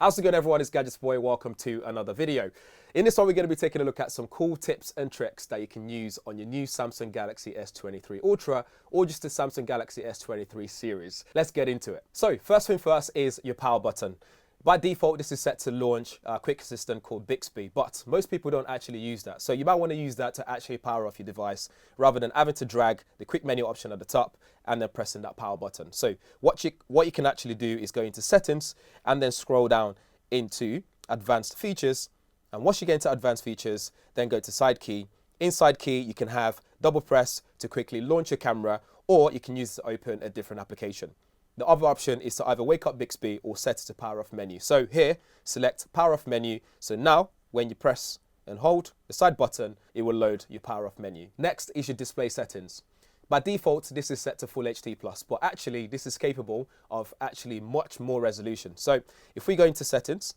How's it going, everyone? It's GadgetsBoy. Welcome to another video. In this one, we're going to be taking a look at some cool tips and tricks that you can use on your new Samsung Galaxy S23 Ultra or just the Samsung Galaxy S23 series. Let's get into it. So first thing first is your power button. By default, this is set to launch a quick assistant called Bixby, but most people don't actually use that. So you might want to use that to actually power off your device rather than having to drag the quick menu option at the top and then pressing that power button. So what you can actually do is go into settings and then scroll down into advanced features. And once you get into advanced features, then go to side key. In side key, you can have double press to quickly launch your camera, or you can use it to open a different application. The other option is to either wake up Bixby or set it to power off menu. So here, select power off menu. So now when you press and hold the side button, it will load your power off menu. Next is your display settings. By default, this is set to Full HD+, but actually this is capable of actually much more resolution. So if we go into settings,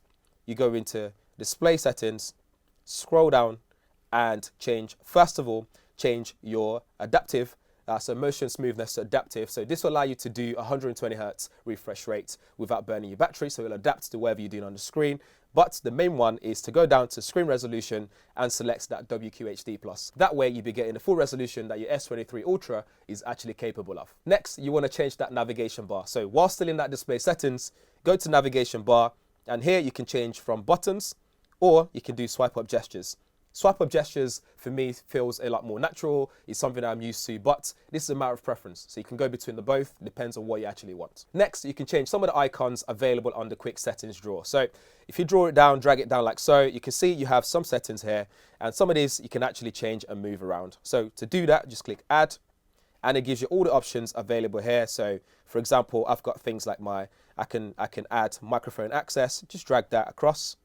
you go into display settings, scroll down and change, first of all, change your adaptive. So motion smoothness to adaptive. So this will allow you to do 120 Hz refresh rate without burning your battery. So it'll adapt to whatever you're doing on the screen. But the main one is to go down to screen resolution and select that WQHD+. That way you'll be getting the full resolution that your S23 Ultra is actually capable of. Next, you want to change that navigation bar. So while still in that display settings, go to navigation bar, and here you can change from buttons or you can do swipe up gestures. Swipe up gestures for me feels a lot more natural. It's something I'm used to, but this is a matter of preference. So you can go between the both, depends on what you actually want. Next, you can change some of the icons available on the quick settings drawer. So if you draw it down, drag it down like so, you can see you have some settings here, and some of these you can actually change and move around. So to do that, just click add, and it gives you all the options available here. So for example, I've got things like I can add microphone access, just drag that across,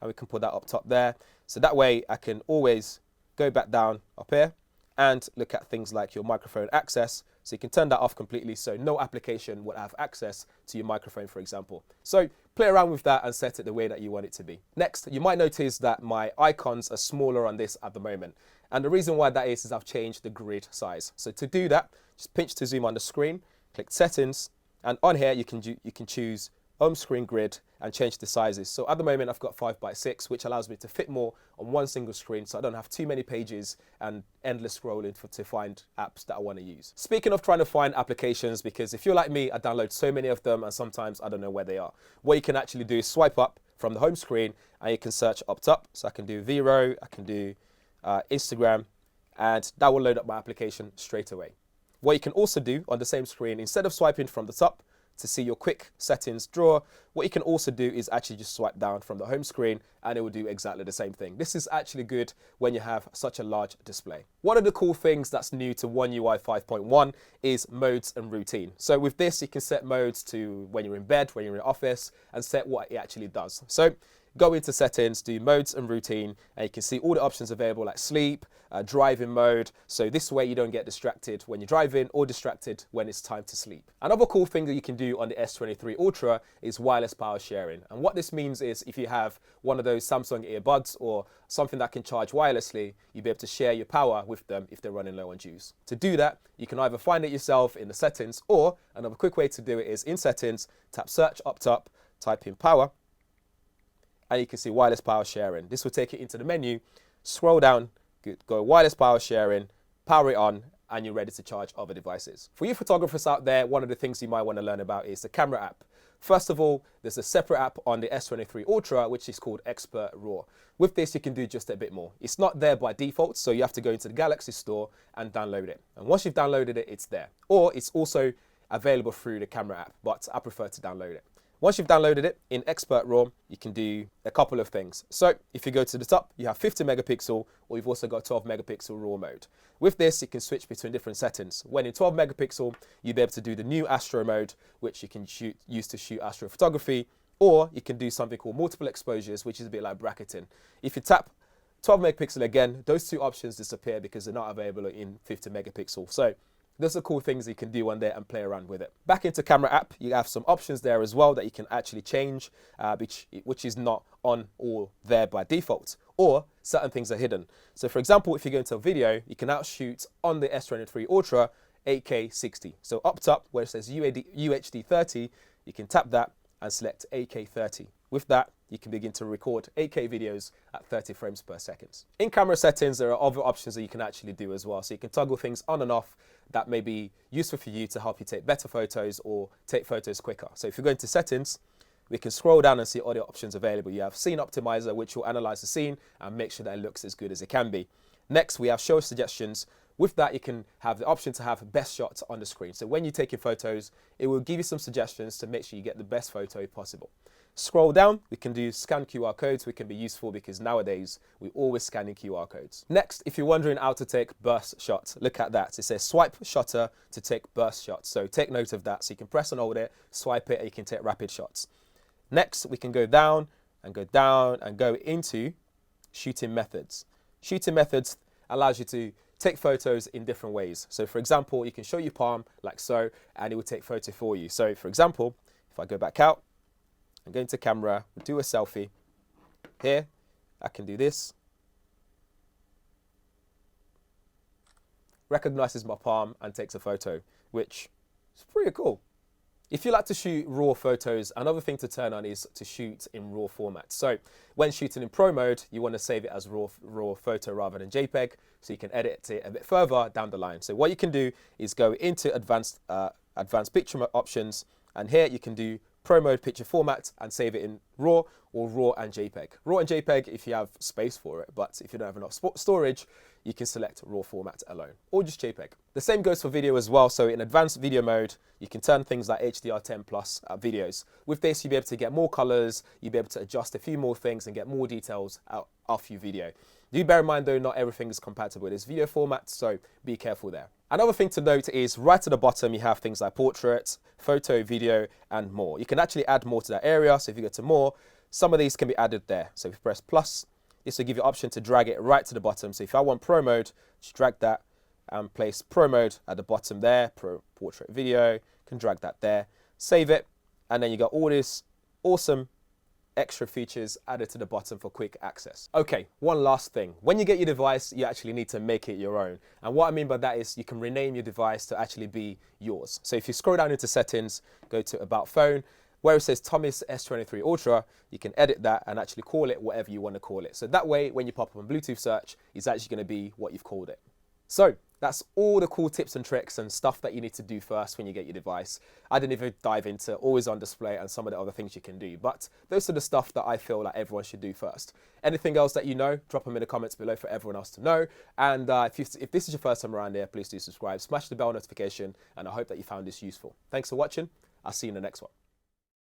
and we can put that up top there. So that way I can always go back down up here and look at things like your microphone access. So you can turn that off completely, so no application will have access to your microphone, for example. So play around with that and set it the way that you want it to be. Next, you might notice that my icons are smaller on this at the moment. And the reason why that is I've changed the grid size. So to do that, just pinch to zoom on the screen, click settings, and on here you can choose home screen grid and change the sizes. So at the moment I've got 5:6, which allows me to fit more on one single screen, so I don't have too many pages and endless scrolling to find apps that I want to use. Speaking of trying to find applications, because if you're like me, I download so many of them and sometimes I don't know where they are. What you can actually do is swipe up from the home screen and you can search up top. So I can do Vero, I can do Instagram, and that will load up my application straight away. What you can also do on the same screen, instead of swiping from the top to see your quick settings drawer, what you can also do is actually just swipe down from the home screen and it will do exactly the same thing. This is actually good when you have such a large display. One of the cool things that's new to One UI 5.1 is modes and routine. So with this, you can set modes to when you're in bed, when you're in office, and set what it actually does. So go into settings, do modes and routine, and you can see all the options available like sleep, driving mode. So this way you don't get distracted when you're driving or distracted when it's time to sleep. Another cool thing that you can do on the S23 Ultra is wireless power sharing. And what this means is if you have one of those Samsung earbuds or something that can charge wirelessly, you'll be able to share your power with them if they're running low on juice. To do that, you can either find it yourself in the settings, or another quick way to do it is in settings, tap search up top, type in power, and you can see wireless power sharing. This will take it into the menu, scroll down, go wireless power sharing, power it on, and you're ready to charge other devices. For you photographers out there, one of the things you might want to learn about is the camera app. First of all, there's a separate app on the S23 Ultra, which is called Expert RAW. With this, you can do just a bit more. It's not there by default, so you have to go into the Galaxy Store and download it. And once you've downloaded it, it's there. Or it's also available through the camera app, but I prefer to download it. Once you've downloaded it, in Expert RAW, you can do a couple of things. So if you go to the top, you have 50 megapixel, or you've also got 12 megapixel RAW mode. With this, you can switch between different settings. When in 12 megapixel, you'll be able to do the new Astro mode, which you can use to shoot astrophotography, or you can do something called multiple exposures, which is a bit like bracketing. If you tap 12 megapixel again, those two options disappear because they're not available in 50 megapixel. So those are cool things you can do on there and play around with it. Back into camera app, you have some options there as well that you can actually change, which is not on or there by default, or certain things are hidden. So for example, if you go into a video, you can now shoot on the S23 Ultra 8K 60. So up top where it says UHD 30, you can tap that and select 8K 30. With that, you can begin to record 8K videos at 30 frames per second. In camera settings, there are other options that you can actually do as well. So you can toggle things on and off that may be useful for you to help you take better photos or take photos quicker. So if you go into settings, we can scroll down and see all the options available. You have Scene Optimizer, which will analyze the scene and make sure that it looks as good as it can be. Next, we have Show Suggestions. With that, you can have the option to have best shots on the screen. So when you're taking photos, it will give you some suggestions to make sure you get the best photo possible. Scroll down, we can do scan QR codes, which can be useful because nowadays we're always scanning QR codes. Next, if you're wondering how to take burst shots, look at that. It says swipe shutter to take burst shots. So take note of that. So you can press and hold it, swipe it, and you can take rapid shots. Next, we can go down and go into shooting methods. Shooting methods allows you to take photos in different ways. So for example, you can show your palm like so, and it will take photo for you. So for example, if I go back out and go into camera, we'll do a selfie. Here, I can do this. Recognizes my palm and takes a photo, which is pretty cool. If you like to shoot RAW photos, another thing to turn on is to shoot in RAW format. So when shooting in Pro mode, you want to save it as RAW photo rather than JPEG, so you can edit it a bit further down the line. So what you can do is go into advanced picture options, and here you can do Pro mode picture format and save it in RAW or RAW and JPEG. RAW and JPEG if you have space for it, but if you don't have enough storage, you can select RAW format alone or just JPEG. The same goes for video as well. So in advanced video mode, you can turn things like HDR10 plus videos. With this, you'll be able to get more colors, you'll be able to adjust a few more things and get more details out of your video. Do bear in mind though, not everything is compatible with this video format, so be careful there. Another thing to note is right at the bottom, you have things like portrait, photo, video, and more. You can actually add more to that area. So if you go to more, some of these can be added there. So if you press plus, this will give you the option to drag it right to the bottom. So if I want Pro mode, just drag that and place Pro mode at the bottom there, portrait video, can drag that there, save it, and then you got all this awesome extra features added to the bottom for quick access. Okay, one last thing. When you get your device, you actually need to make it your own. And what I mean by that is you can rename your device to actually be yours. So if you scroll down into settings, go to About Phone, where it says Tommy's S23 Ultra, you can edit that and actually call it whatever you want to call it. So that way, when you pop up on Bluetooth search, it's actually going to be what you've called it. So that's all the cool tips and tricks and stuff that you need to do first when you get your device. I didn't even dive into always on display and some of the other things you can do, but those are the stuff that I feel like everyone should do first. Anything else that you know, drop them in the comments below for everyone else to know. And if this is your first time around here, please do subscribe, smash the bell notification, and I hope that you found this useful. Thanks for watching. I'll see you in the next one.